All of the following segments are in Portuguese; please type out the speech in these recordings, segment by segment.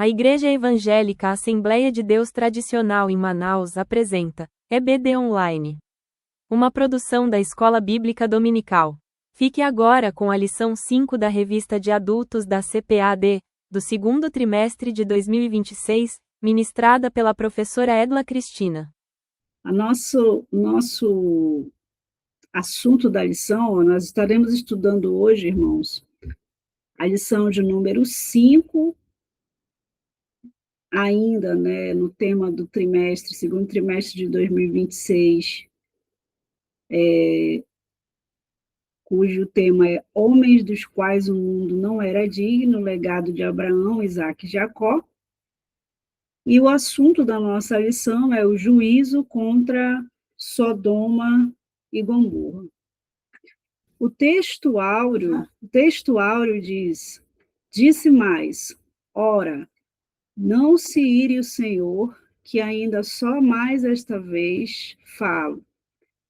A Igreja Evangélica Assembleia de Deus Tradicional em Manaus apresenta EBD Online, uma produção da Escola Bíblica Dominical. Fique agora com a lição 5 da revista de adultos da CPAD, do segundo trimestre de 2026, ministrada pela professora Edla Cristina. Nosso assunto da lição, nós estaremos estudando hoje, irmãos, a lição de número 5, ainda, no tema do trimestre, segundo trimestre de 2026, cujo tema é Homens dos quais o mundo não era digno, legado de Abraão, Isaque e Jacó. E o assunto da nossa lição é o juízo contra Sodoma e Gomorra. O texto áureo diz: disse mais, ora, não se ire o Senhor, que ainda só mais esta vez falo.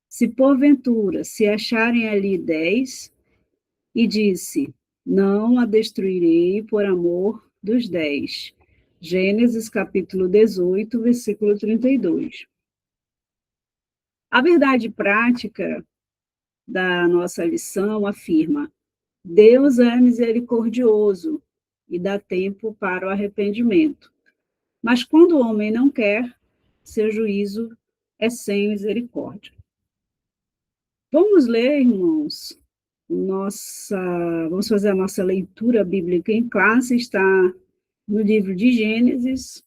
Se porventura se acharem ali 10, e disse, não a destruirei por amor dos 10. Gênesis capítulo 18, versículo 32. A verdade prática da nossa lição afirma: Deus é misericordioso e dá tempo para o arrependimento. Mas quando o homem não quer, seu juízo é sem misericórdia. Vamos ler, irmãos, vamos fazer a nossa leitura bíblica em classe, está no livro de Gênesis,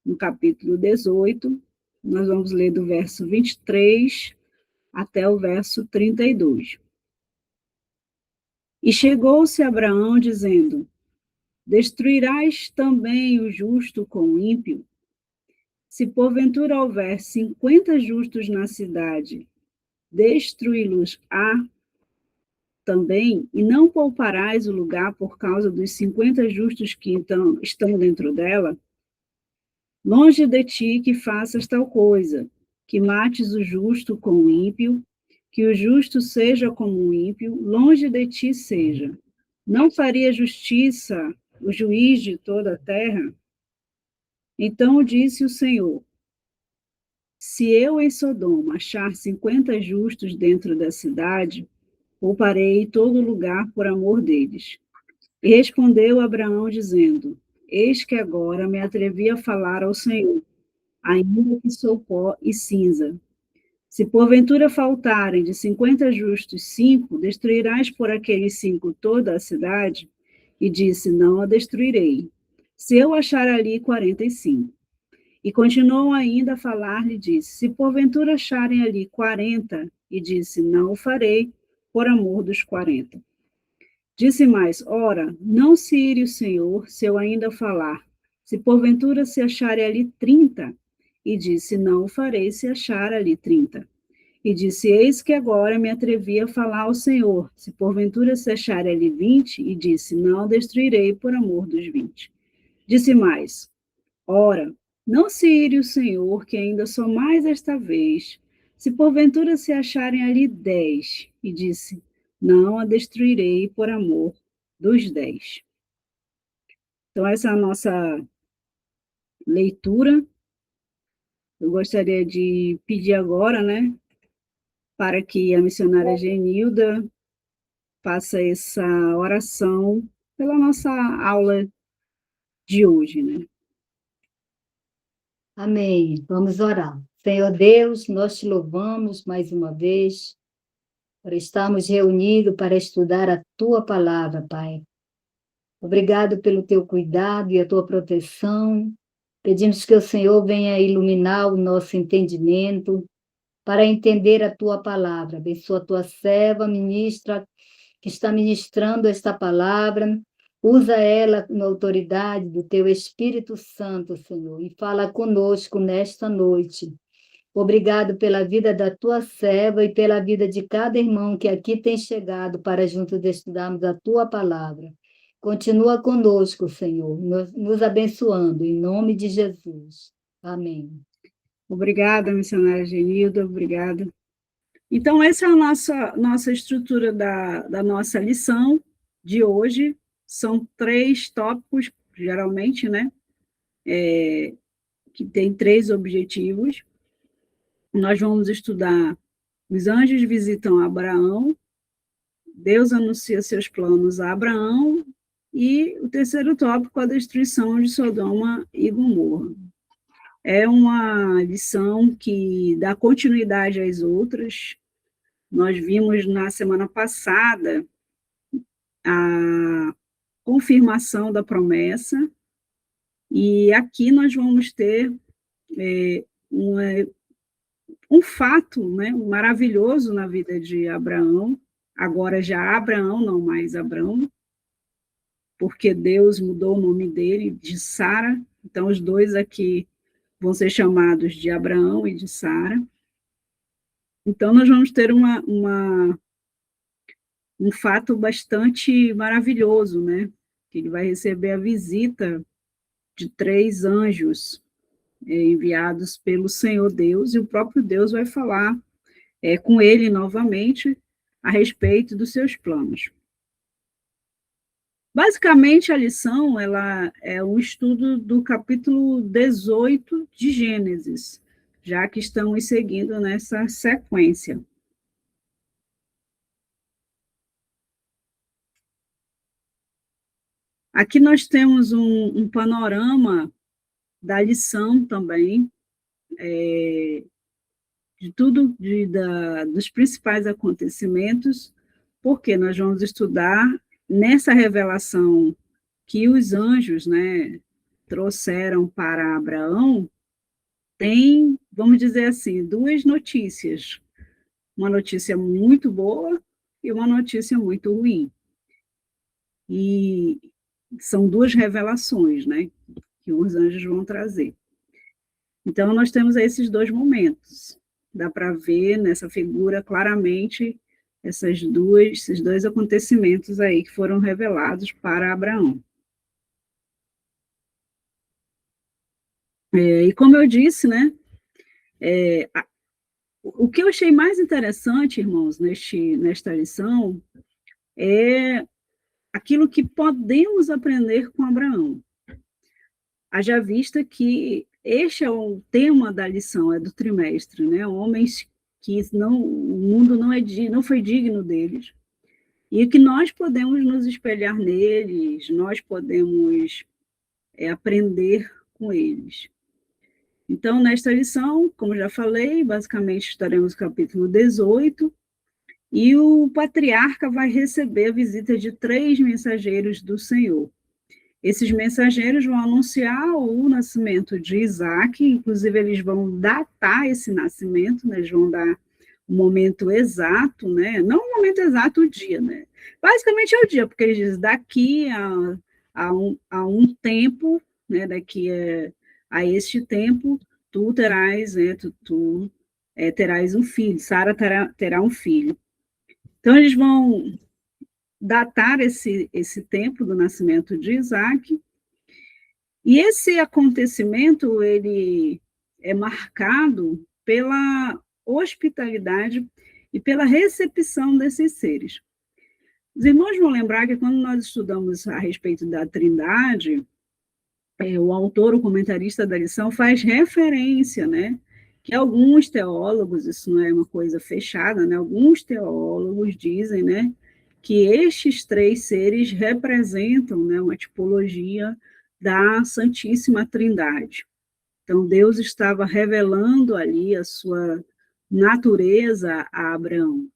no capítulo 18, nós vamos ler do verso 23 até o verso 32. E chegou-se Abraão dizendo, destruirás também o justo com o ímpio? Se porventura houver 50 justos na cidade, destruí-los-á também, e não pouparás o lugar por causa dos 50 justos que estão dentro dela? Longe de ti que faças tal coisa, que mates o justo com o ímpio, que o justo seja como o ímpio, longe de ti seja. Não faria justiça o juiz de toda a terra? Então disse o Senhor, se eu em Sodoma achar 50 justos dentro da cidade, pouparei todo lugar por amor deles. E respondeu Abraão, dizendo, eis que agora me atrevi a falar ao Senhor, ainda que sou pó e cinza. Se porventura faltarem de 50 justos 5, destruirás por aqueles 5 toda a cidade? E disse, não a destruirei. Se eu achar ali 45. E continuou ainda a falar-lhe, disse, se porventura acharem ali 40, e disse, não o farei, por amor dos 40. Disse mais, ora, não se ire o Senhor, se eu ainda falar, se porventura se acharem ali 30, e disse, não o farei se achar ali 30. E disse, eis que agora me atrevi a falar ao Senhor, se porventura se acharem ali 20, e disse, não destruirei por amor dos 20. Disse mais, ora, não se ire o Senhor, que ainda só mais esta vez, se porventura se acharem ali 10, e disse, não a destruirei por amor dos 10. Então, essa é a nossa leitura. Eu gostaria de pedir agora, para que a missionária Genilda faça essa oração pela nossa aula de hoje, Amém. Vamos orar. Senhor Deus, nós te louvamos mais uma vez por estarmos reunidos para estudar a tua palavra, Pai. Obrigado pelo teu cuidado e a tua proteção. Pedimos que o Senhor venha iluminar o nosso entendimento para entender a tua palavra. Abençoa a tua serva, ministra, que está ministrando esta palavra. Usa ela na autoridade do teu Espírito Santo, Senhor, e fala conosco nesta noite. Obrigado pela vida da tua serva e pela vida de cada irmão que aqui tem chegado para juntos estudarmos a tua palavra. Continua conosco, Senhor, nos abençoando, em nome de Jesus. Amém. Obrigada, missionária Genilda, obrigada. Então, essa é a nossa estrutura da nossa lição de hoje. São 3 tópicos, geralmente, que tem 3 objetivos. Nós vamos estudar: os anjos visitam Abraão, Deus anuncia seus planos a Abraão, e o terceiro tópico, a destruição de Sodoma e Gomorra. É uma lição que dá continuidade às outras. Nós vimos na semana passada a confirmação da promessa, e aqui nós vamos ter um fato, né, maravilhoso na vida de Abraão, agora já Abraão, não mais Abrão, porque Deus mudou o nome dele de Sara, então os dois aqui vão ser chamados de Abraão e de Sara. Então nós vamos ter um fato bastante maravilhoso, né, que ele vai receber a visita de 3 anjos enviados pelo Senhor Deus, e o próprio Deus vai falar com ele novamente a respeito dos seus planos. Basicamente, a lição ela é um estudo do capítulo 18 de Gênesis, já que estamos seguindo nessa sequência. Aqui nós temos um panorama da lição também, de tudo, dos principais acontecimentos, porque nós vamos estudar nessa revelação que os anjos, né, trouxeram para Abraão. Tem, vamos dizer assim, 2 notícias, uma notícia muito boa e uma notícia muito ruim. E são 2 revelações, né, que os anjos vão trazer. Então, nós temos esses 2 momentos. Dá para ver nessa figura claramente esses 2 acontecimentos aí que foram revelados para Abraão. E como eu disse, né, o que eu achei mais interessante, irmãos, nesta lição, é aquilo que podemos aprender com Abraão. Haja vista que este é o tema da lição, é do trimestre, né? Homens que o mundo não foi digno deles, e que nós podemos nos espelhar neles, nós podemos aprender com eles. Então, nesta lição, como já falei, basicamente estaremos no capítulo 18, e o patriarca vai receber a visita de 3 mensageiros do Senhor. Esses mensageiros vão anunciar o nascimento de Isaac, inclusive eles vão datar esse nascimento, né? Eles vão dar o momento exato, né? Não o momento exato, o dia, né? Basicamente é o dia, porque eles dizem daqui a um tempo, né? Daqui a este tempo, tu terás, terás um filho, Sara terá um filho. Então, eles vão datar esse tempo do nascimento de Isaac, e esse acontecimento ele é marcado pela hospitalidade e pela recepção desses seres. Os irmãos vão lembrar que quando nós estudamos a respeito da Trindade, o autor, o comentarista da lição, faz referência, né, que alguns teólogos, isso não é uma coisa fechada, né, alguns teólogos dizem, né, que estes 3 seres representam, né, uma tipologia da Santíssima Trindade. Então, Deus estava revelando ali a sua natureza a Abraão.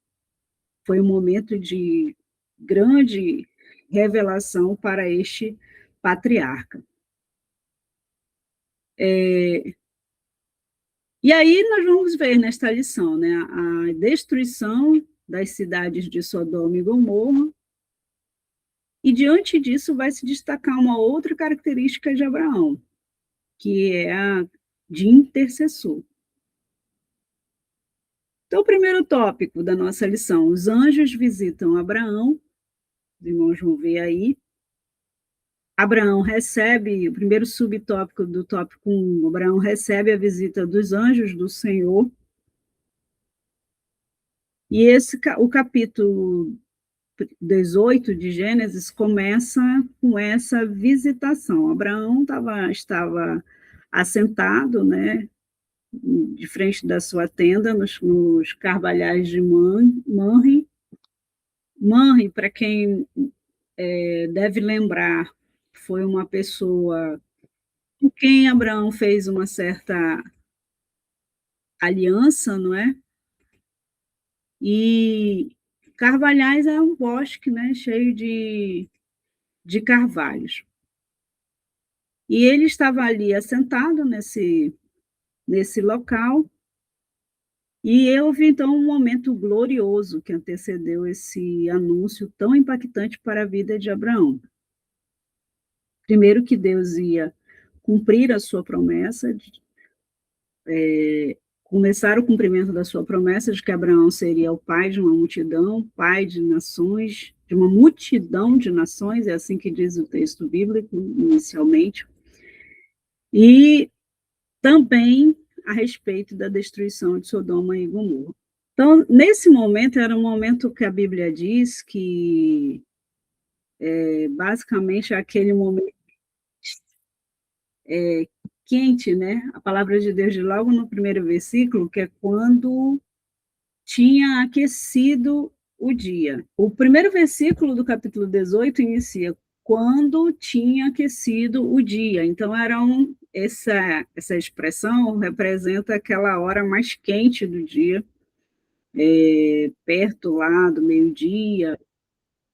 Foi um momento de grande revelação para este patriarca. E aí nós vamos ver nesta lição, né, a destruição das cidades de Sodoma e Gomorra, e diante disso vai se destacar uma outra característica de Abraão, que é a de intercessor. Então, o primeiro tópico da nossa lição: os anjos visitam Abraão, os irmãos vão ver aí. Abraão recebe, o primeiro subtópico do tópico 1, Abraão recebe a visita dos anjos do Senhor. E o capítulo 18 de Gênesis começa com essa visitação. Abraão estava assentado, né, de frente da sua tenda, nos carvalhais de Manre. Manre, para quem deve lembrar, foi uma pessoa com quem Abraão fez uma certa aliança, não é? E Carvalhais é um bosque, né, cheio de carvalhos. E ele estava ali assentado nesse local, e houve então um momento glorioso que antecedeu esse anúncio tão impactante para a vida de Abraão. Primeiro, que Deus ia cumprir a sua promessa, começar o cumprimento da sua promessa de que Abraão seria o pai de uma multidão, pai de nações, de uma multidão de nações, é assim que diz o texto bíblico inicialmente, e também a respeito da destruição de Sodoma e Gomorra. Então, nesse momento, era um momento que a Bíblia diz que, basicamente, é aquele momento quente, né? A palavra de Deus diz logo no primeiro versículo, que é quando tinha aquecido o dia. O primeiro versículo do capítulo 18 inicia quando tinha aquecido o dia. Então, essa expressão representa aquela hora mais quente do dia, perto lá do meio-dia,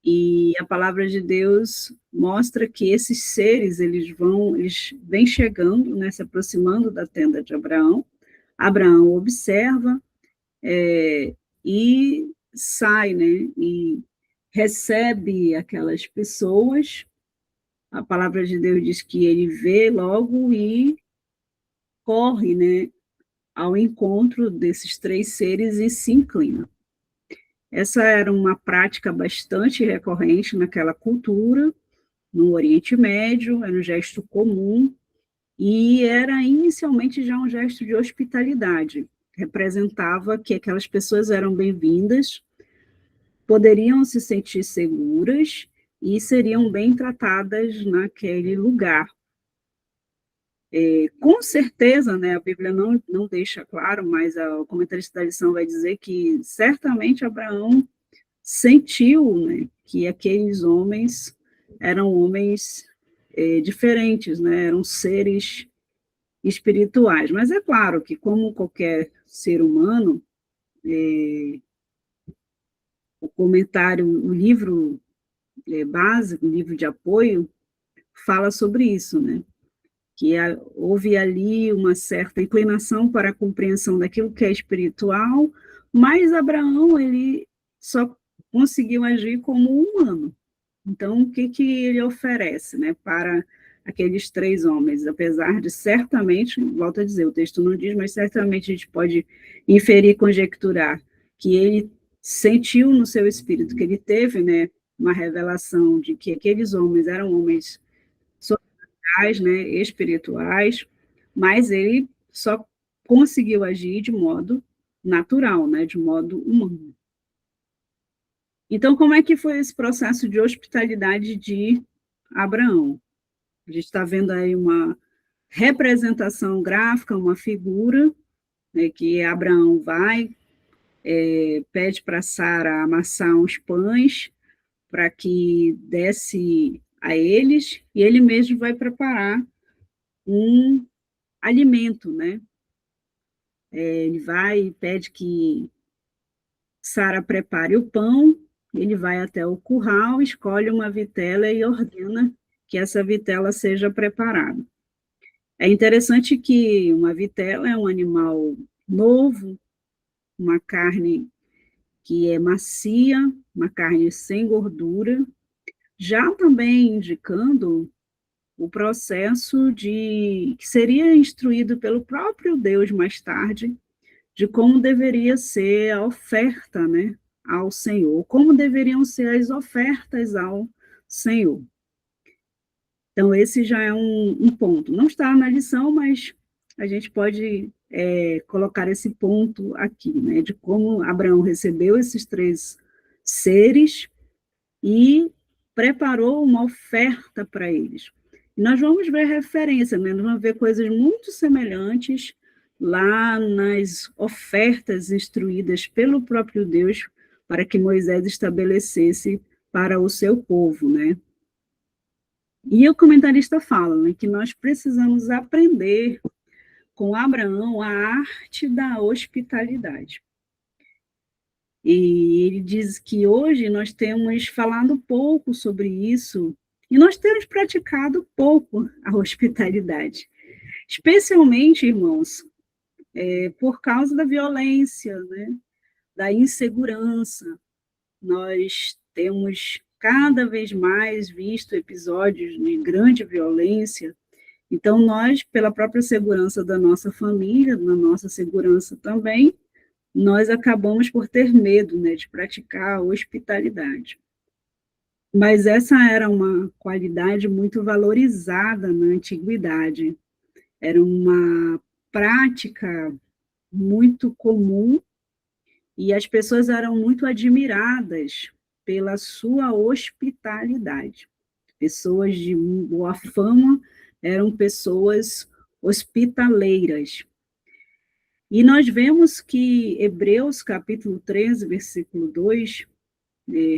e a palavra de Deus mostra que esses seres, eles vêm chegando, né, se aproximando da tenda de Abraão. Abraão observa, e sai, né, e recebe aquelas pessoas. A palavra de Deus diz que ele vê logo e corre, né, ao encontro desses três seres e se inclina. Essa era uma prática bastante recorrente naquela cultura, no Oriente Médio, era um gesto comum, e era inicialmente já um gesto de hospitalidade. Representava que aquelas pessoas eram bem-vindas, poderiam se sentir seguras e seriam bem tratadas naquele lugar. Com certeza, né, a Bíblia não deixa claro, mas o comentarista da lição vai dizer que certamente Abraão sentiu, né, que aqueles homens eram homens diferentes, né, eram seres espirituais. Mas é claro que, como qualquer ser humano, o comentário, o livro básico, o livro de apoio, fala sobre isso, né? Que houve ali uma certa inclinação para a compreensão daquilo que é espiritual, mas Abraão, ele só conseguiu agir como humano. Então, o que ele oferece, né, para aqueles três homens? Apesar de certamente, volto a dizer, o texto não diz, mas certamente a gente pode inferir, conjecturar, que ele sentiu no seu espírito, que ele teve, né, uma revelação de que aqueles homens eram homens sociais, né, espirituais, mas ele só conseguiu agir de modo natural, né, de modo humano. Então, como é que foi esse processo de hospitalidade de Abraão? A gente está vendo aí uma representação gráfica, uma figura, né, que Abraão vai, pede para Sara amassar uns pães para que desse a eles, e ele mesmo vai preparar um alimento, né? Ele vai e pede que Sara prepare o pão, ele vai até o curral, escolhe uma vitela e ordena que essa vitela seja preparada. É interessante que uma vitela é um animal novo, uma carne que é macia, uma carne sem gordura, já também indicando o processo que seria instruído pelo próprio Deus mais tarde, de como deveria ser a oferta, né, ao Senhor, como deveriam ser as ofertas ao Senhor. Então, esse já é um ponto. Não está na lição, mas a gente pode colocar esse ponto aqui, né, de como Abraão recebeu esses três seres e preparou uma oferta para eles. E nós vamos ver referência, né? Nós vamos ver coisas muito semelhantes lá nas ofertas instruídas pelo próprio Deus para que Moisés estabelecesse para o seu povo, né? E o comentarista fala, né, que nós precisamos aprender com Abraão a arte da hospitalidade. E ele diz que hoje nós temos falado pouco sobre isso e nós temos praticado pouco a hospitalidade, especialmente, irmãos, por causa da violência, né, da insegurança. Nós temos cada vez mais visto episódios de grande violência. Então, nós, pela própria segurança da nossa família, da nossa segurança também, nós acabamos por ter medo, né, de praticar a hospitalidade. Mas essa era uma qualidade muito valorizada na antiguidade. Era uma prática muito comum e as pessoas eram muito admiradas pela sua hospitalidade. Pessoas de boa fama eram pessoas hospitaleiras. E nós vemos que Hebreus, capítulo 13, versículo 2,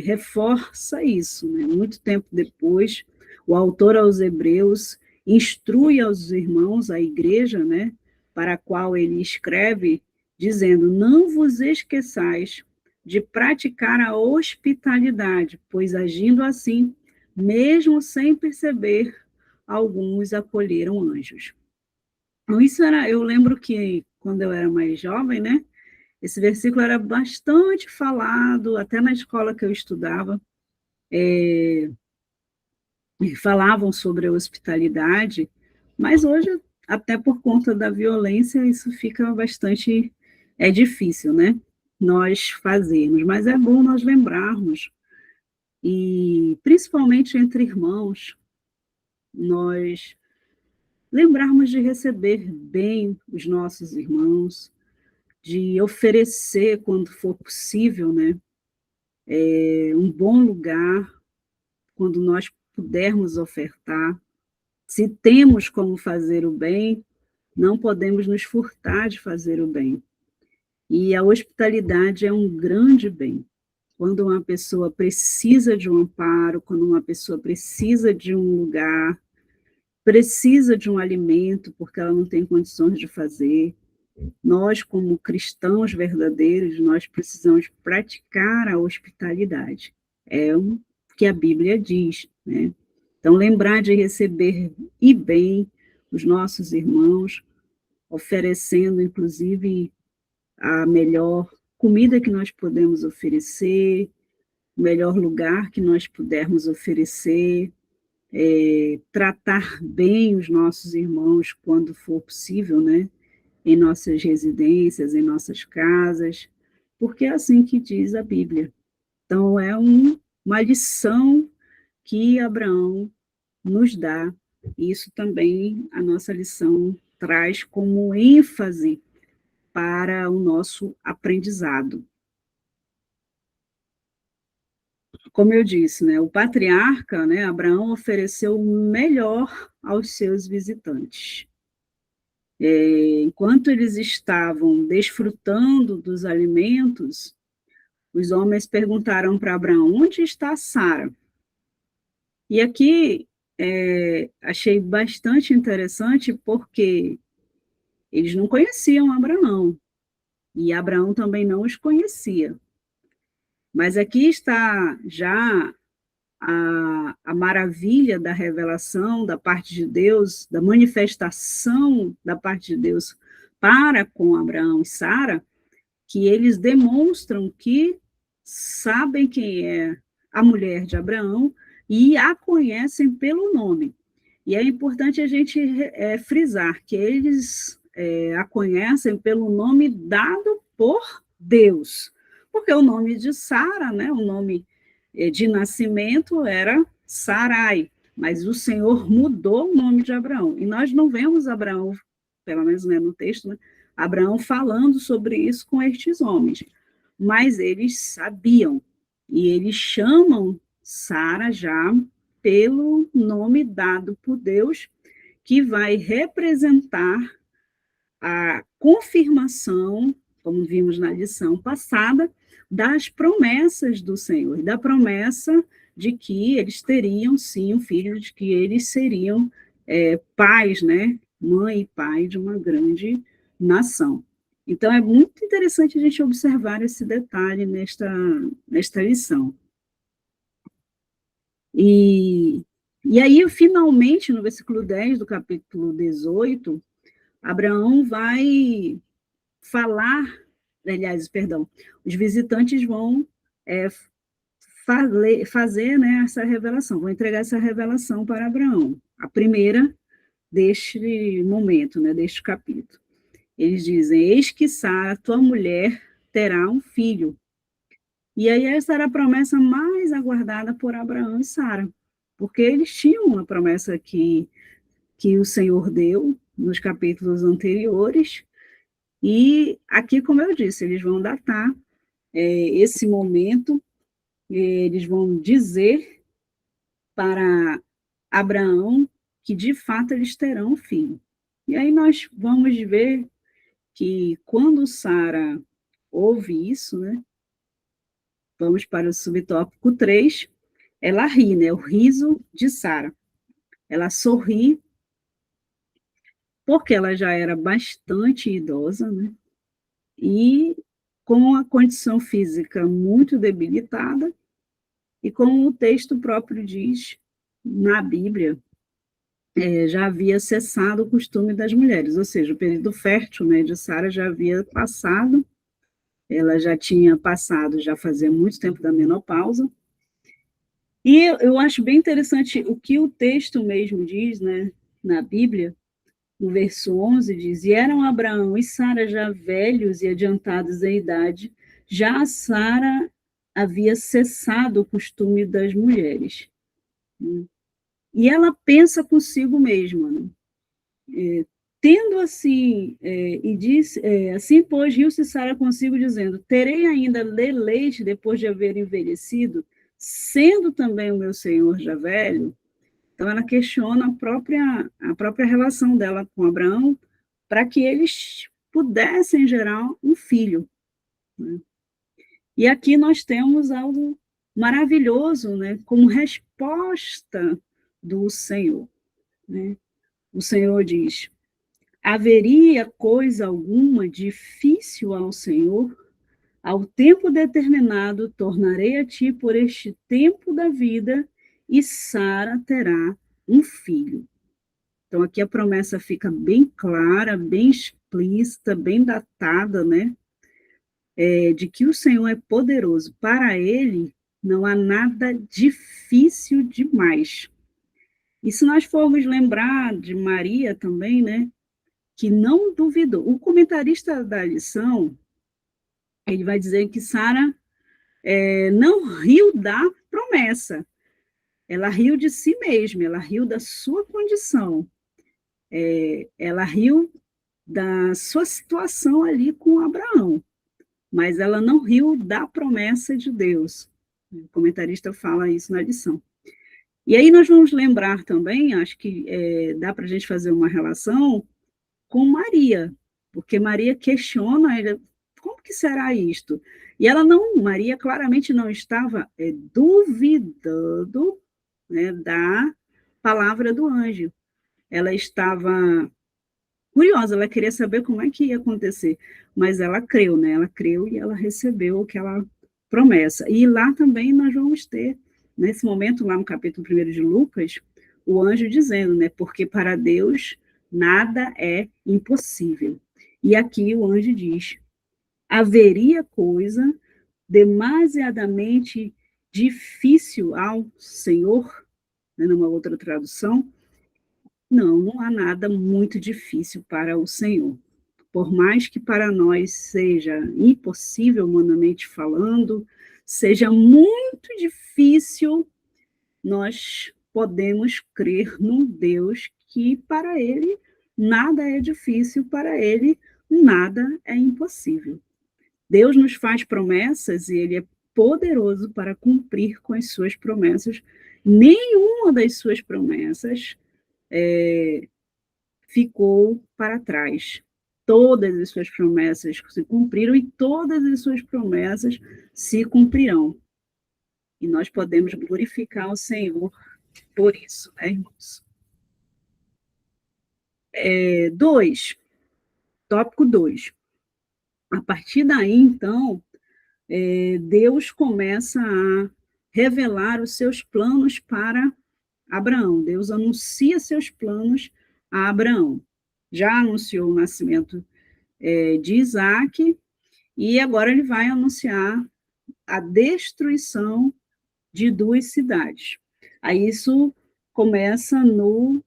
reforça isso, né? Muito tempo depois, o autor aos Hebreus instrui aos irmãos, a igreja, né, para a qual ele escreve, dizendo: não vos esqueçais de praticar a hospitalidade, pois agindo assim, mesmo sem perceber, alguns acolheram anjos. Então, isso era, eu lembro que quando eu era mais jovem, né, esse versículo era bastante falado, até na escola que eu estudava, falavam sobre a hospitalidade, mas hoje, até por conta da violência, isso fica bastante, difícil, né, nós fazermos, mas é bom nós lembrarmos, e principalmente entre irmãos, nós lembrarmos de receber bem os nossos irmãos, de oferecer, quando for possível, né, um bom lugar, quando nós pudermos ofertar. Se temos como fazer o bem, não podemos nos furtar de fazer o bem. E a hospitalidade é um grande bem. Quando uma pessoa precisa de um amparo, quando uma pessoa precisa de um lugar, precisa de um alimento, porque ela não tem condições de fazer, nós, como cristãos verdadeiros, nós precisamos praticar a hospitalidade. É o que a Bíblia diz, né? Então, lembrar de receber e bem os nossos irmãos, oferecendo, inclusive, a melhor comida que nós podemos oferecer, o melhor lugar que nós pudermos oferecer, tratar bem os nossos irmãos quando for possível, né? Em nossas residências, em nossas casas, porque é assim que diz a Bíblia. Então, é uma lição que Abraão nos dá, e isso também a nossa lição traz como ênfase para o nosso aprendizado. Como eu disse, né, o patriarca, né, Abraão, ofereceu o melhor aos seus visitantes. Enquanto eles estavam desfrutando dos alimentos, os homens perguntaram para Abraão: onde está Sara? E aqui achei bastante interessante, porque eles não conheciam Abraão, e Abraão também não os conhecia. Mas aqui está já a maravilha da revelação da parte de Deus, da manifestação da parte de Deus para com Abraão e Sara, que eles demonstram que sabem quem é a mulher de Abraão e a conhecem pelo nome. E é importante a gente frisar que eles a conhecem pelo nome dado por Deus, porque o nome de Sara, né, o nome de nascimento era Sarai, mas o Senhor mudou o nome de Abraão. E nós não vemos Abraão, pelo menos, né, no texto, né, Abraão falando sobre isso com estes homens, mas eles sabiam, e eles chamam Sara já pelo nome dado por Deus, que vai representar a confirmação, como vimos na lição passada, das promessas do Senhor, da promessa de que eles teriam, sim, um filho, de que eles seriam pais, né? Mãe e pai de uma grande nação. Então, é muito interessante a gente observar esse detalhe nesta lição. E aí, finalmente, no versículo 10 do capítulo 18, Abraão vai falar, aliás, perdão, os visitantes vão fazer, né, essa revelação, vão entregar essa revelação para Abraão, a primeira deste momento, né, deste capítulo. Eles dizem, eis que Sara, tua mulher, terá um filho. E aí essa era a promessa mais aguardada por Abraão e Sara, porque eles tinham uma promessa que o Senhor deu nos capítulos anteriores, e aqui, como eu disse, eles vão datar esse momento, eles vão dizer para Abraão que, de fato, eles terão um filho. E aí nós vamos ver que, quando Sara ouve isso, né, vamos para o subtópico 3, ela ri, né, o riso de Sara. Ela sorri, porque ela já era bastante idosa, né, e com a condição física muito debilitada, e como o texto próprio diz na Bíblia, já havia cessado o costume das mulheres, ou seja, o período fértil, né, de Sara já havia passado, ela já tinha passado, já fazia muito tempo da menopausa, e eu acho bem interessante o que o texto mesmo diz, né, na Bíblia, no verso 11, diz, e eram Abraão e Sara já velhos e adiantados em idade, já Sara havia cessado o costume das mulheres. E ela pensa consigo mesma, né? Tendo assim, e diz, assim, pois, riu-se Sara consigo, dizendo, terei ainda leite depois de haver envelhecido, sendo também o meu senhor já velho? Então, ela questiona a própria relação dela com Abraão, para que eles pudessem gerar um filho, né? E aqui nós temos algo maravilhoso, né, como resposta do Senhor, né? O Senhor diz, haveria coisa alguma difícil ao Senhor? Ao tempo determinado, tornarei a ti por este tempo da vida, e Sara terá um filho. Então, aqui a promessa fica bem clara, bem explícita, bem datada, né? De que o Senhor é poderoso. Para ele, não há nada difícil demais. E se nós formos lembrar de Maria também, né? Que não duvidou. O comentarista da lição, ele vai dizer que Sara não riu da promessa, ela riu de si mesma, ela riu da sua condição, ela riu da sua situação ali com Abraão, mas ela não riu da promessa de Deus. O comentarista fala isso na lição. E aí nós vamos lembrar também, acho que dá para a gente fazer uma relação com Maria, porque Maria questiona, como que será isto? E Maria claramente não estava duvidando, né, da palavra do anjo. Ela estava curiosa, ela queria saber como é que ia acontecer, mas ela creu, né? Ela creu e ela recebeu aquela promessa. E lá também nós vamos ter, nesse momento, lá no capítulo 1 de Lucas, o anjo dizendo, né? Porque para Deus nada é impossível. E aqui o anjo diz, haveria coisa demasiadamente difícil ao Senhor, né, numa outra tradução, não há nada muito difícil para o Senhor. Por mais que para nós seja impossível, humanamente falando, seja muito difícil, nós podemos crer num Deus que para ele nada é difícil, para ele nada é impossível. Deus nos faz promessas e ele é poderoso para cumprir com as suas promessas. Nenhuma das suas promessas ficou para trás. Todas as suas promessas se cumpriram e todas as suas promessas se cumprirão. E nós podemos glorificar o Senhor por isso, né, irmãos? 2, tópico 2. A partir daí, então, Deus começa a revelar os seus planos para Abraão. Deus anuncia seus planos a Abraão. Já anunciou o nascimento de Isaac, e agora ele vai anunciar a destruição de 2 cidades. Aí isso começa no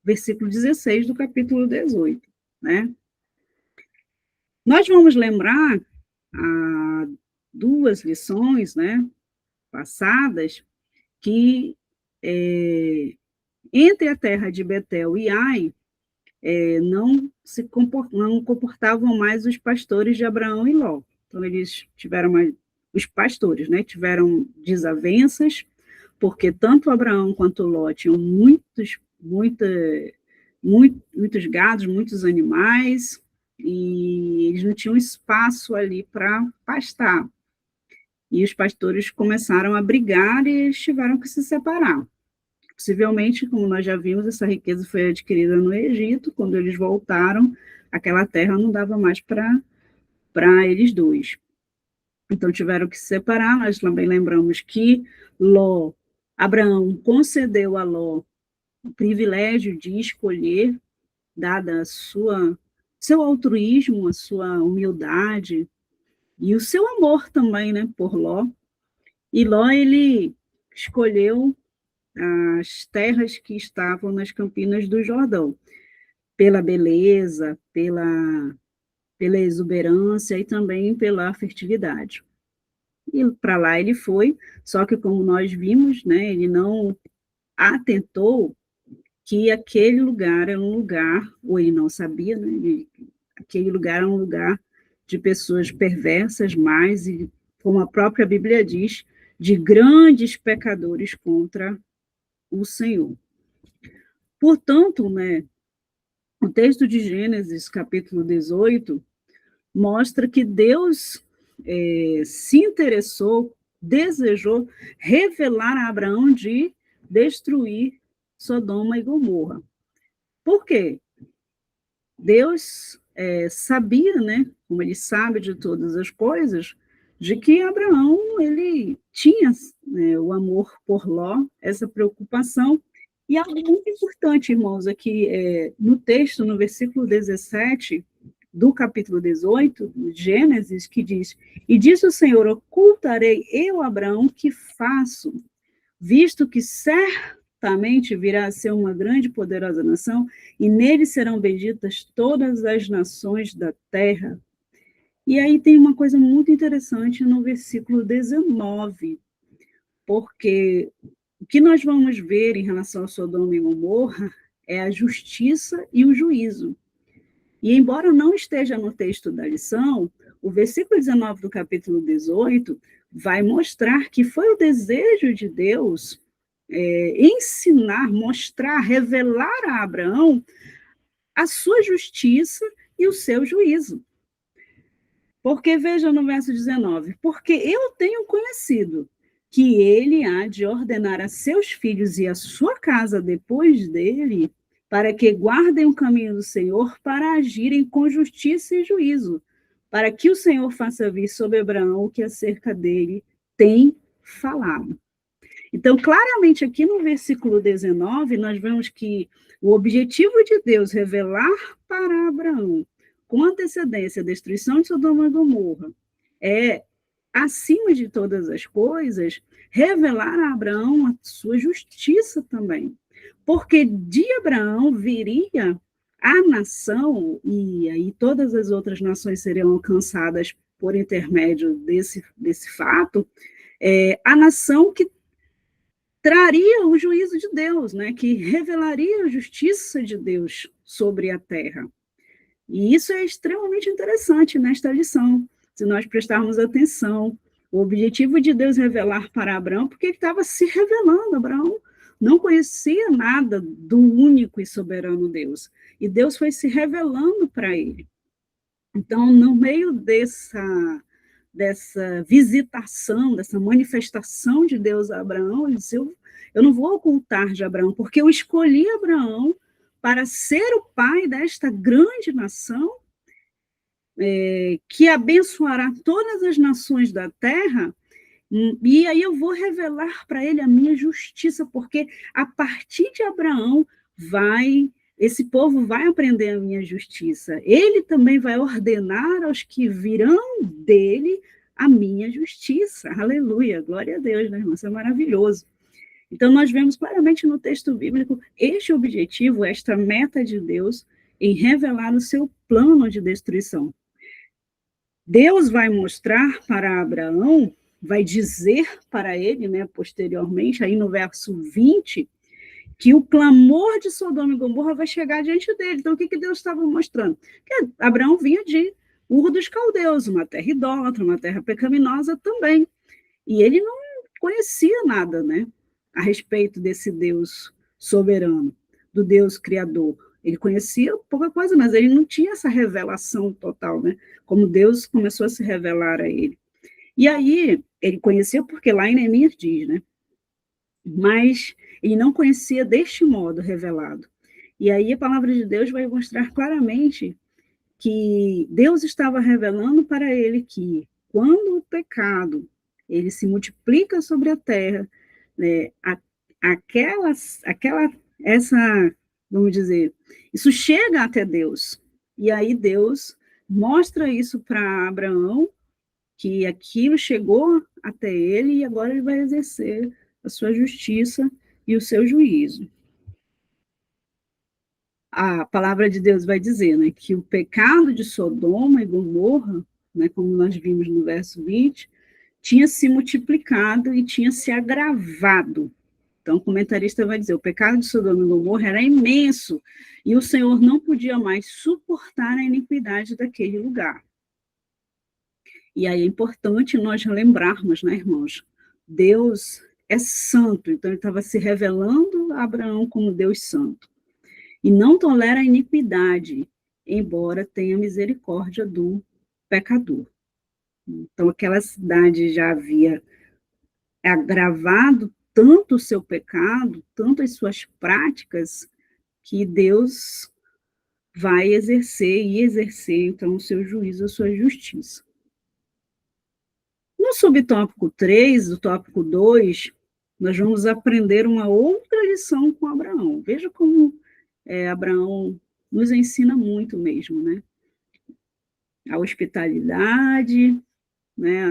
versículo 16 do capítulo 18, né? Nós vamos lembrar 2 lições, né, passadas, que entre a terra de Betel e Ai, não comportavam mais os pastores de Abraão e Ló. Então, eles tiveram os pastores, né, tiveram desavenças, porque tanto Abraão quanto Ló tinham muitos gados, muitos animais, e eles não tinham espaço ali para pastar. E os pastores começaram a brigar e eles tiveram que se separar. Possivelmente, como nós já vimos, essa riqueza foi adquirida no Egito. Quando eles voltaram, aquela terra não dava mais para eles dois. Então, tiveram que se separar. Nós também lembramos que Abraão concedeu a Ló o privilégio de escolher, dada seu altruísmo, a sua humildade e o seu amor também, né, por Ló. E Ló, ele escolheu as terras que estavam nas campinas do Jordão, pela beleza, pela exuberância e também pela fertilidade. E para lá ele foi, só que como nós vimos, né, ele não atentou que aquele lugar era um lugar, ou ele não sabia, né, aquele lugar era um lugar de pessoas perversas, mas, como a própria Bíblia diz, de grandes pecadores contra o Senhor. Portanto, né, o texto de Gênesis, capítulo 18, mostra que Deus se interessou, desejou revelar a Abraão de destruir Sodoma e Gomorra. Por quê? Deus sabia, né, como ele sabe de todas as coisas, de que Abraão ele tinha, né, o amor por Ló, essa preocupação. E algo muito importante, irmãos, aqui no texto, no versículo 17 do capítulo 18, de Gênesis, que diz: "E disse o Senhor, ocultarei eu, Abraão, que faço, visto que certamente virá a ser uma grande e poderosa nação, e nele serão benditas todas as nações da terra." E aí tem uma coisa muito interessante no versículo 19, porque o que nós vamos ver em relação a Sodoma e Gomorra é a justiça e o juízo. E embora não esteja no texto da lição, o versículo 19 do capítulo 18 vai mostrar que foi o desejo de Deus ensinar, mostrar, revelar a Abraão a sua justiça e o seu juízo. Porque, veja no verso 19, porque eu tenho conhecido que ele há de ordenar a seus filhos e a sua casa depois dele, para que guardem o caminho do Senhor, para agirem com justiça e juízo, para que o Senhor faça vir sobre Abraão o que acerca dele tem falado. Então, claramente, aqui no versículo 19, nós vemos que o objetivo de Deus revelar para Abraão, com antecedência, a destruição de Sodoma e Gomorra, acima de todas as coisas, revelar a Abraão a sua justiça também. Porque de Abraão viria a nação, e aí todas as outras nações seriam alcançadas por intermédio desse fato, a nação que traria o juízo de Deus, né, que revelaria a justiça de Deus sobre a terra. E isso é extremamente interessante nesta lição, se nós prestarmos atenção O objetivo de Deus revelar para Abraão, porque ele estava se revelando. Abraão não conhecia nada do único e soberano Deus. E Deus foi se revelando para ele. Então, no meio dessa visitação, dessa manifestação de Deus a Abraão, ele disse, eu não vou ocultar de Abraão, porque eu escolhi Abraão para ser o pai desta grande nação, que abençoará todas as nações da terra, e aí eu vou revelar para ele a minha justiça, porque a partir de Abraão esse povo vai aprender a minha justiça. Ele também vai ordenar aos que virão dele a minha justiça. Aleluia, glória a Deus, né, irmão? Isso é maravilhoso. Então, nós vemos claramente no texto bíblico este objetivo, esta meta de Deus em revelar o seu plano de destruição. Deus vai mostrar para Abraão, vai dizer para ele, né, posteriormente, aí no verso 20, que o clamor de Sodoma e Gomorra vai chegar diante dele. Então, o que Deus estava mostrando? Que Abraão vinha de Ur dos Caldeus, uma terra idólatra, uma terra pecaminosa também. E ele não conhecia nada, né, a respeito desse Deus soberano, do Deus criador. Ele conhecia pouca coisa, mas ele não tinha essa revelação total, né, como Deus começou a se revelar a ele. E aí, ele conhecia porque lá em Neemias diz, né, mas ele não conhecia deste modo revelado. E aí a palavra de Deus vai mostrar claramente que Deus estava revelando para ele que quando o pecado ele se multiplica sobre a terra, né, vamos dizer, isso chega até Deus. E aí Deus mostra isso para Abraão, que aquilo chegou até ele e agora ele vai exercer a sua justiça e o seu juízo. A palavra de Deus vai dizer, né, que o pecado de Sodoma e Gomorra, né, como nós vimos no verso 20, tinha se multiplicado e tinha se agravado. Então, o comentarista vai dizer, o pecado de Sodoma e Gomorra era imenso, e o Senhor não podia mais suportar a iniquidade daquele lugar. E aí é importante nós lembrarmos, né, irmãos, Deus é santo, então ele estava se revelando a Abraão como Deus santo. E não tolera a iniquidade, embora tenha misericórdia do pecador. Então, aquela cidade já havia agravado tanto o seu pecado, tanto as suas práticas, que Deus vai exercer, então, o seu juízo, a sua justiça. No subtópico 3, do tópico 2, nós vamos aprender uma outra lição com Abraão. Veja como Abraão nos ensina muito mesmo, né? A hospitalidade, né?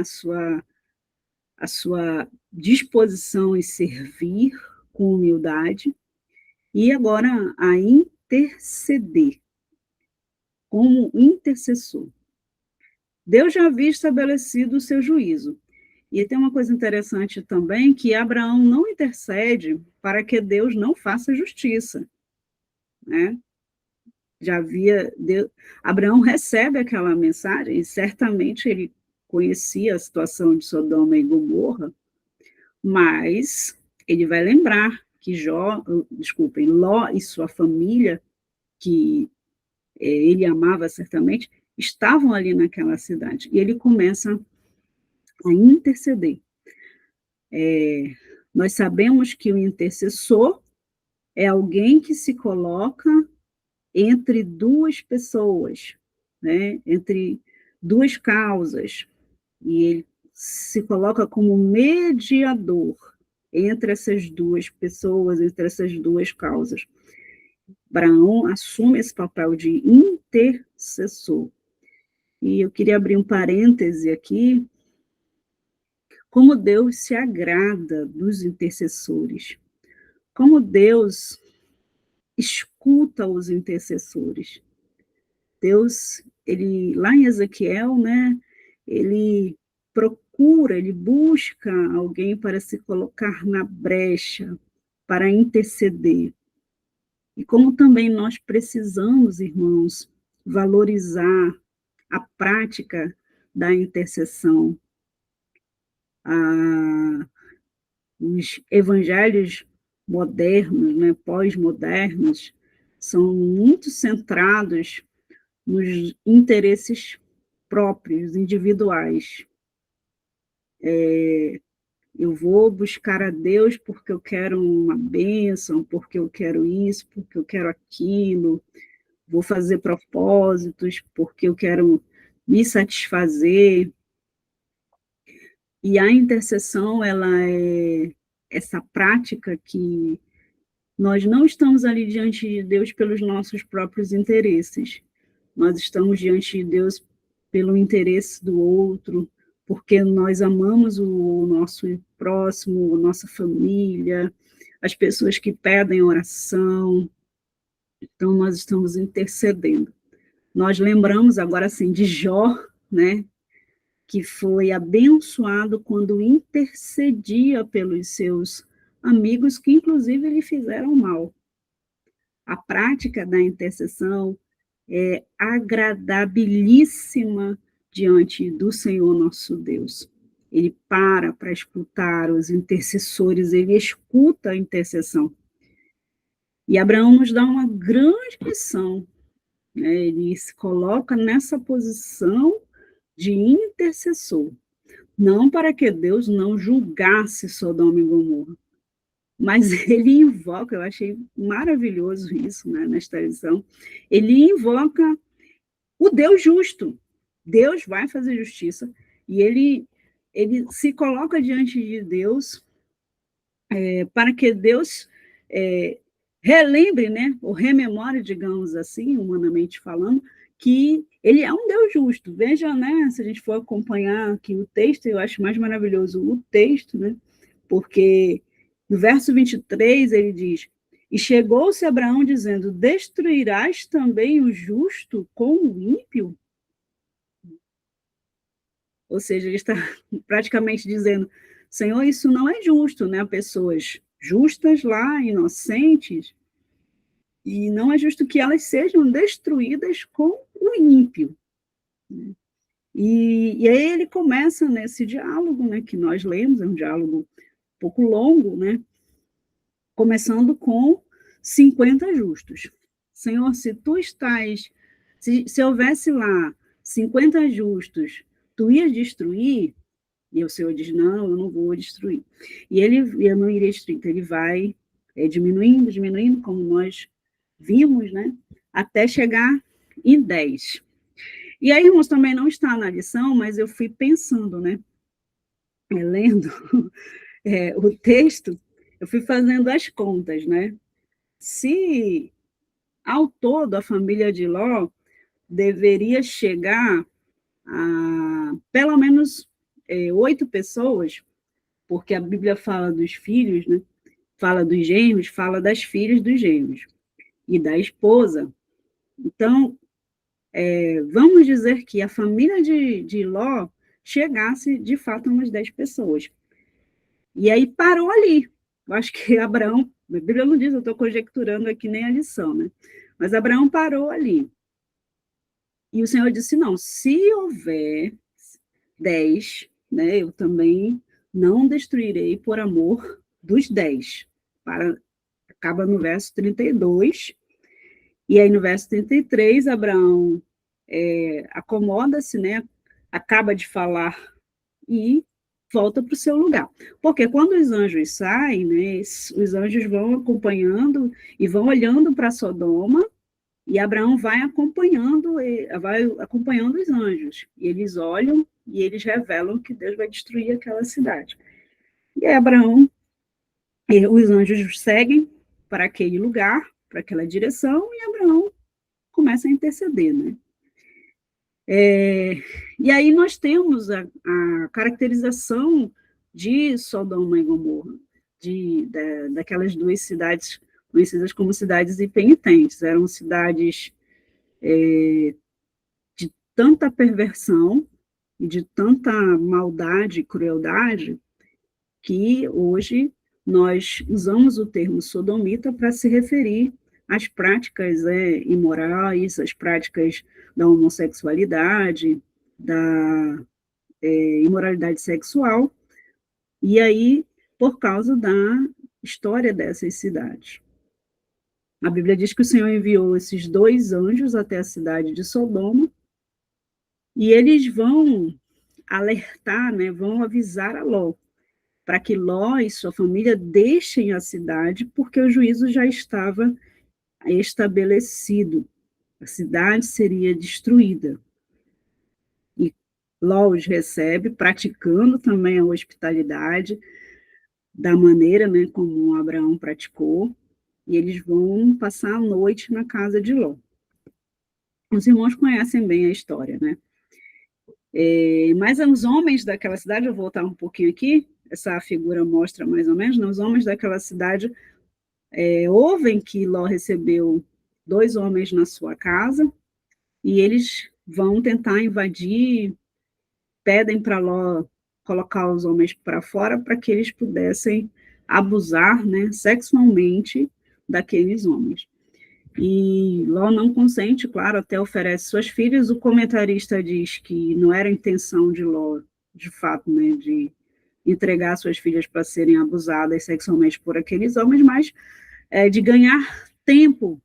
A sua disposição em servir com humildade, e agora a interceder, como intercessor. Deus já havia estabelecido o seu juízo. E tem uma coisa interessante também, que Abraão não intercede para que Deus não faça justiça, né? Abraão recebe aquela mensagem, e certamente ele conhecia a situação de Sodoma e Gomorra, mas ele vai lembrar que Ló e sua família, que ele amava certamente, estavam ali naquela cidade. E ele começa a interceder. Nós sabemos que o intercessor é alguém que se coloca entre duas pessoas, né? Entre duas causas, e ele se coloca como mediador entre essas duas pessoas, entre essas duas causas. Abraão assume esse papel de intercessor. E eu queria abrir um parêntese aqui, como Deus se agrada dos intercessores, como Deus escuta os intercessores. Deus, lá em Ezequiel, né, ele procura, ele busca alguém para se colocar na brecha, para interceder. E como também nós precisamos, irmãos, valorizar a prática da intercessão. Os evangelhos modernos, né, pós-modernos, são muito centrados nos interesses próprios, individuais. Eu vou buscar a Deus porque eu quero uma bênção, porque eu quero isso, porque eu quero aquilo, vou fazer propósitos porque eu quero me satisfazer. E a intercessão, ela é essa prática que nós não estamos ali diante de Deus pelos nossos próprios interesses, nós estamos diante de Deus pelo interesse do outro, porque nós amamos o nosso próximo, a nossa família, as pessoas que pedem oração, então nós estamos intercedendo. Nós lembramos agora, assim, de Jó, né, que foi abençoado quando intercedia pelos seus amigos, que inclusive lhe fizeram mal. A prática da intercessão é agradabilíssima diante do Senhor nosso Deus. Ele para escutar os intercessores, ele escuta a intercessão. E Abraão nos dá uma grande lição, né? Ele se coloca nessa posição de intercessor, não para que Deus não julgasse Sodoma e Gomorra, mas ele invoca, eu achei maravilhoso isso, né, nesta lição, ele invoca o Deus justo. Deus vai fazer justiça, e ele se coloca diante de Deus para que Deus relembre, né, ou rememore, digamos assim, humanamente falando, que ele é um Deus justo. Veja, né, se a gente for acompanhar aqui o texto, eu acho mais maravilhoso o texto, né, porque no verso 23 ele diz: e chegou-se Abraão dizendo, destruirás também o justo com o ímpio? Ou seja, ele está praticamente dizendo, Senhor, isso não é justo, né? Pessoas justas lá, inocentes, e não é justo que elas sejam destruídas com o ímpio. E aí ele começa nesse diálogo, né, que nós lemos, é um diálogo um pouco longo, né, começando com 50 justos. Senhor, se tu estás, se houvesse lá 50 justos, tu ias destruir? E o Senhor diz, não, eu não vou destruir. E eu não iria destruir, então ele vai diminuindo, como nós vimos, né, até chegar em 10. E aí, irmãos, também não está na lição, mas eu fui pensando, né, lendo o texto, eu fui fazendo as contas, né, se ao todo a família de Ló deveria chegar a pelo menos 8 pessoas, porque a Bíblia fala dos filhos, né, fala dos genros, fala das filhas dos genros e da esposa. Então, vamos dizer que a família de Ló chegasse, de fato, a umas 10 pessoas. E aí parou ali. Eu acho que Abraão, a Bíblia não diz, eu estou conjecturando aqui nem a lição, né? Mas Abraão parou ali. E o Senhor disse, não, se houver 10, né, eu também não destruirei por amor dos 10. Acaba no verso 32, e aí no verso 33, Abraão acomoda-se, né, acaba de falar e volta para o seu lugar. Porque quando os anjos saem, né, os anjos vão acompanhando e vão olhando para Sodoma, e Abraão vai acompanhando os anjos. E eles olham e eles revelam que Deus vai destruir aquela cidade. E aí Abraão, os anjos seguem para aquele lugar, para aquela direção, e Abraão começa a interceder, né? E aí nós temos a caracterização de Sodoma e Gomorra, daquelas duas cidades conhecidas como cidades impenitentes. Eram cidades de tanta perversão e de tanta maldade e crueldade que hoje nós usamos o termo sodomita para se referir às práticas imorais, às práticas da homossexualidade, da imoralidade sexual, E aí, por causa da história dessas cidades. A Bíblia diz que o Senhor enviou esses 2 anjos até a cidade de Sodoma, e eles vão alertar, né, vão avisar a Ló, para que Ló e sua família deixem a cidade, porque o juízo já estava estabelecido. A cidade seria destruída. E Ló os recebe, praticando também a hospitalidade, da maneira, né, como Abraão praticou, e eles vão passar a noite na casa de Ló. Os irmãos conhecem bem a história, né? Mas os homens daquela cidade, eu vou voltar um pouquinho aqui, essa figura mostra mais ou menos, né, os homens daquela cidade ouvem que Ló recebeu 2 homens na sua casa, e eles vão tentar invadir, pedem para Ló colocar os homens para fora para que eles pudessem abusar, né, sexualmente daqueles homens. E Ló não consente, claro, até oferece suas filhas. O comentarista diz que não era a intenção de Ló, de fato, né, de entregar suas filhas para serem abusadas sexualmente por aqueles homens, mas de ganhar tempo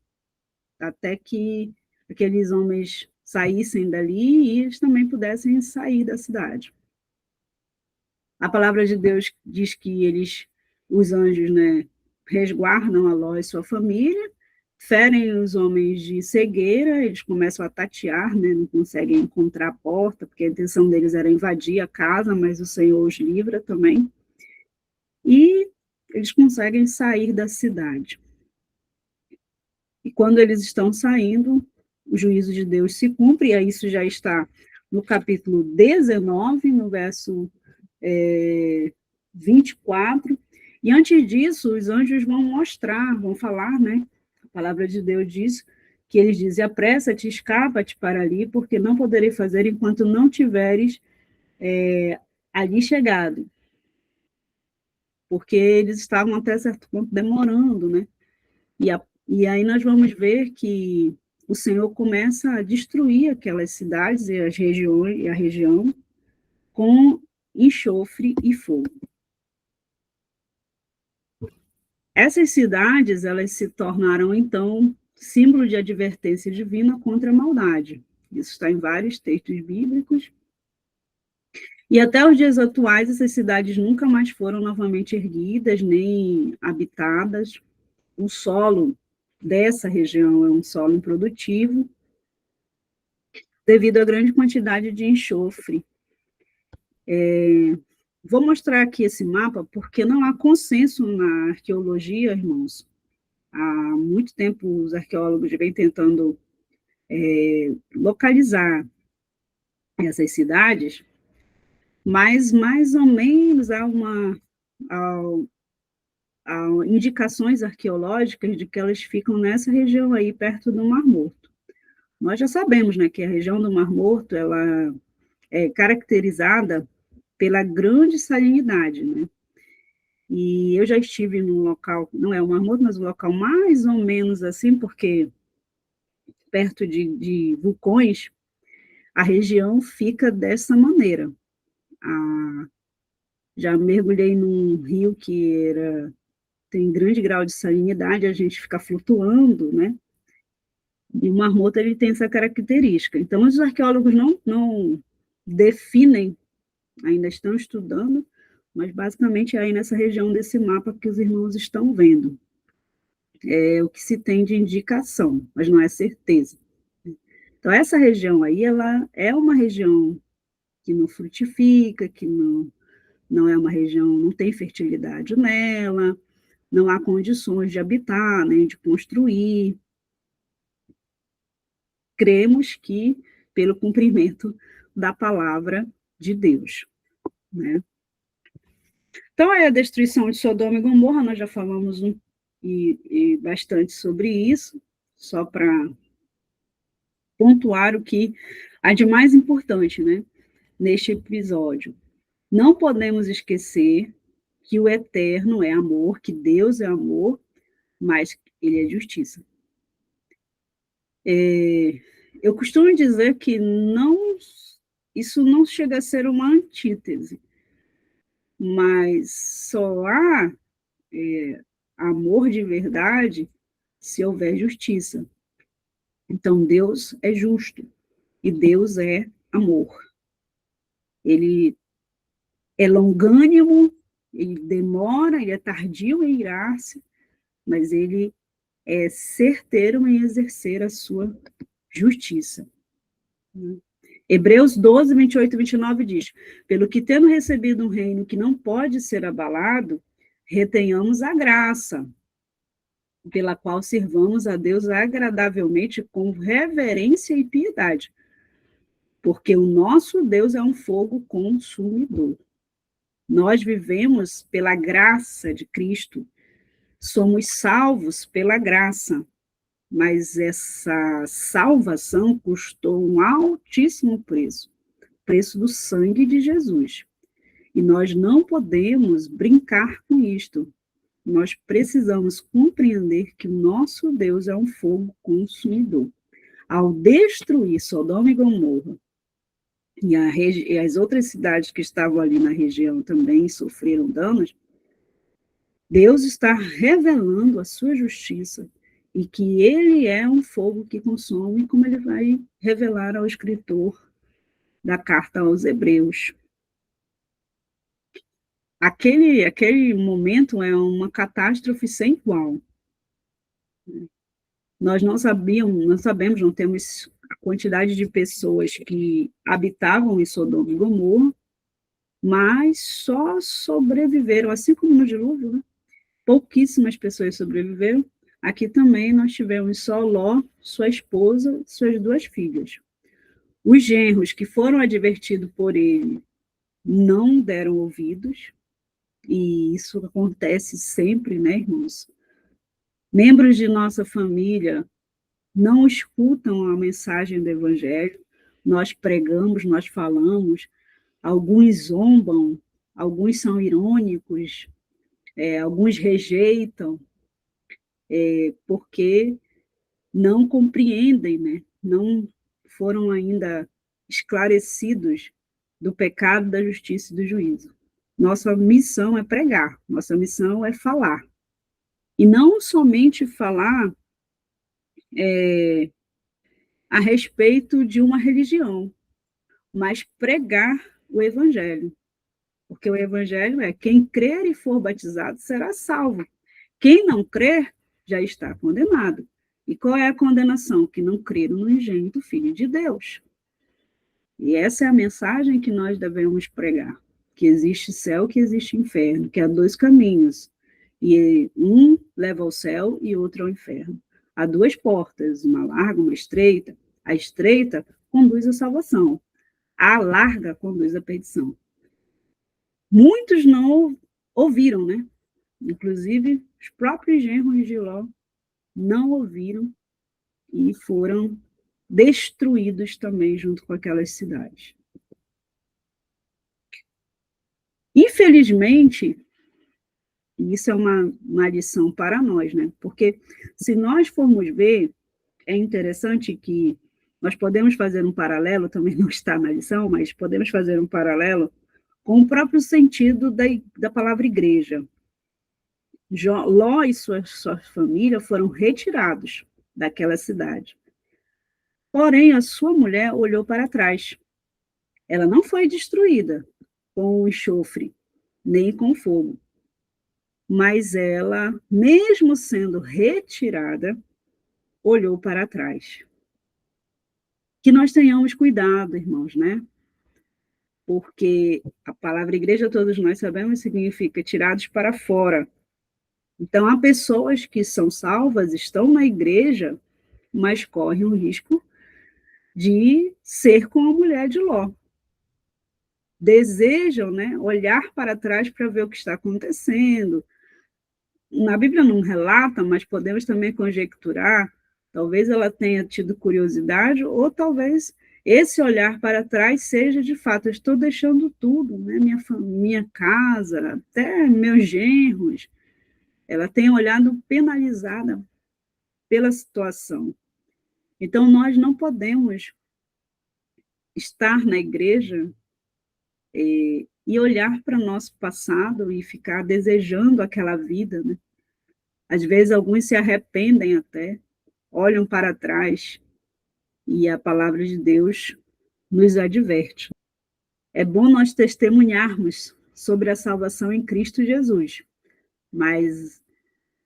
até que aqueles homens saíssem dali e eles também pudessem sair da cidade. A palavra de Deus diz que os anjos, né, resguardam a Ló e sua família, ferem os homens de cegueira, eles começam a tatear, né, não conseguem encontrar a porta, porque a intenção deles era invadir a casa, mas o Senhor os livra também. E eles conseguem sair da cidade. E quando eles estão saindo, o juízo de Deus se cumpre, e isso já está no capítulo 19, no verso 24. E antes disso, os anjos vão mostrar, vão falar, né? A palavra de Deus diz que eles dizem: apressa-te, escapa-te para ali, porque não poderei fazer enquanto não tiveres ali chegado. Porque eles estavam até certo ponto demorando, né? E aí nós vamos ver que o Senhor começa a destruir aquelas cidades e as regiões e a região com enxofre e fogo. Essas cidades, elas se tornaram então símbolo de advertência divina contra a maldade. Isso está em vários textos bíblicos. E até os dias atuais, essas cidades nunca mais foram novamente erguidas nem habitadas. O solo dessa região é um solo improdutivo, devido à grande quantidade de enxofre. Vou mostrar aqui esse mapa, porque não há consenso na arqueologia, irmãos. Há muito tempo os arqueólogos vêm tentando localizar essas cidades, mas mais ou menos há indicações arqueológicas de que elas ficam nessa região aí, perto do Mar Morto. Nós já sabemos, né, que a região do Mar Morto ela é caracterizada pela grande salinidade, né? E eu já estive num local, não é o Mar Morto, mas um local mais ou menos assim, porque perto de vulcões, a região fica dessa maneira. Já mergulhei num rio que tem grande grau de salinidade, a gente fica flutuando, né? E o Mar Morto ele tem essa característica. Então, os arqueólogos não definem, ainda estão estudando, mas basicamente é aí nessa região desse mapa que os irmãos estão vendo. É o que se tem de indicação, mas não é certeza. Então, essa região aí, ela é uma região que não frutifica, que não é uma região, não tem fertilidade nela, não há condições de habitar, nem de construir. Cremos que pelo cumprimento da palavra de Deus, né? Então, a destruição de Sodoma e Gomorra, nós já falamos bastante sobre isso, só para pontuar o que há de mais importante, né, neste episódio. Não podemos esquecer que o eterno é amor, que Deus é amor, mas ele é justiça. Eu costumo dizer que isso não chega a ser uma antítese, mas só há amor de verdade se houver justiça. Então, Deus é justo e Deus é amor. Ele é longânimo, ele demora, ele é tardio em irar-se, mas ele é certeiro em exercer a sua justiça. Hebreus 12, 28 e 29 diz: pelo que tendo recebido um reino que não pode ser abalado, retenhamos a graça, pela qual sirvamos a Deus agradavelmente com reverência e piedade, porque o nosso Deus é um fogo consumidor. Nós vivemos pela graça de Cristo, somos salvos pela graça, mas essa salvação custou um altíssimo preço, preço do sangue de Jesus. E nós não podemos brincar com isto. Nós precisamos compreender que o nosso Deus é um fogo consumidor. Ao destruir Sodoma e Gomorra, e as outras cidades que estavam ali na região também sofreram danos, Deus está revelando a sua justiça e que ele é um fogo que consome, como ele vai revelar ao escritor da carta aos Hebreus. Aquele momento é uma catástrofe sem igual. Nós não sabemos, não temos a quantidade de pessoas que habitavam em Sodoma e Gomorra, mas só sobreviveram, assim como no dilúvio, né? Pouquíssimas pessoas sobreviveram. Aqui também nós tivemos só Ló, sua esposa, suas 2 filhas. Os genros que foram advertidos por ele não deram ouvidos, e isso acontece sempre, né, irmãos? Membros de nossa família não escutam a mensagem do Evangelho, nós pregamos, nós falamos, alguns zombam, alguns são irônicos, alguns rejeitam, porque não compreendem, né? Não foram ainda esclarecidos do pecado, da justiça e do juízo. Nossa missão é pregar, nossa missão é falar. E não somente falar a respeito de uma religião, mas pregar o evangelho. Porque o evangelho é quem crer e for batizado será salvo. Quem não crer já está condenado. E qual é a condenação? Que não creram no unigênito Filho de Deus. E essa é a mensagem que nós devemos pregar. Que existe céu, que existe inferno, que há 2 caminhos. E um leva ao céu e outro ao inferno. Há 2 portas, uma larga, uma estreita. A estreita conduz à salvação. A larga conduz à perdição. Muitos não ouviram, né? Inclusive, os próprios genros de Ló não ouviram e foram destruídos também junto com aquelas cidades. Infelizmente, isso é uma lição para nós, né? Porque se nós formos ver, é interessante que nós podemos fazer um paralelo, também não está na lição, mas podemos fazer um paralelo com o próprio sentido da palavra igreja. Ló e sua família foram retirados daquela cidade. Porém, a sua mulher olhou para trás. Ela não foi destruída com o enxofre, nem com fogo. Mas ela, mesmo sendo retirada, olhou para trás. Que nós tenhamos cuidado, irmãos, né? Porque a palavra igreja, todos nós sabemos, significa tirados para fora. Então, há pessoas que são salvas, estão na igreja, mas correm o risco de ser como a mulher de Ló. Desejam, né, olhar para trás para ver o que está acontecendo. Na Bíblia não relata, mas podemos também conjecturar, talvez ela tenha tido curiosidade, ou talvez esse olhar para trás seja, de fato, eu estou deixando tudo, né, minha casa, até meus genros. Ela tem olhado penalizada pela situação. Então, nós não podemos estar na igreja e olhar para o nosso passado e ficar desejando aquela vida, né? Às vezes alguns se arrependem até, olham para trás e a palavra de Deus nos adverte. É bom nós testemunharmos sobre a salvação em Cristo Jesus, mas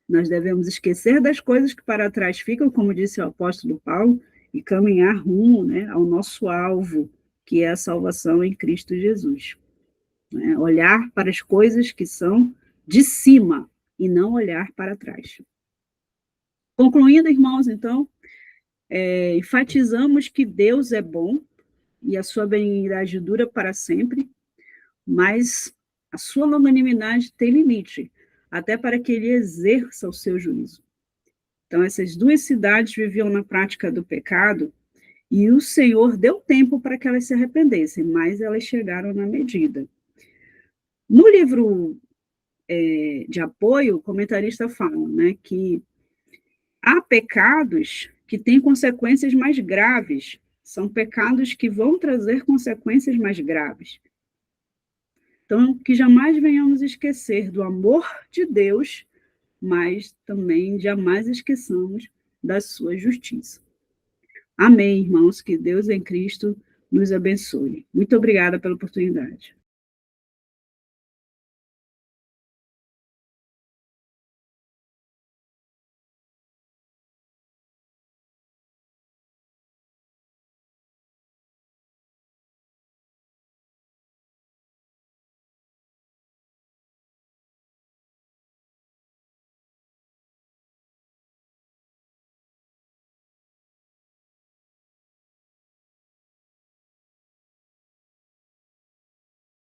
nós devemos esquecer das coisas que para trás ficam, como disse o apóstolo Paulo, e caminhar rumo, né, ao nosso alvo, que é a salvação em Cristo Jesus. Né? Olhar para as coisas que são de cima e não olhar para trás. Concluindo, irmãos, então, enfatizamos que Deus é bom e a sua benignidade dura para sempre, mas a sua longanimidade tem limite, até para que ele exerça o seu juízo. Então, essas duas cidades viviam na prática do pecado e o Senhor deu tempo para que elas se arrependessem, mas elas chegaram na medida. No livro de apoio, o comentarista fala, né, que há pecados que têm consequências mais graves, são pecados que vão trazer consequências mais graves. Então, que jamais venhamos esquecer do amor de Deus, mas também jamais esqueçamos da sua justiça. Amém, irmãos, que Deus em Cristo nos abençoe. Muito obrigada pela oportunidade.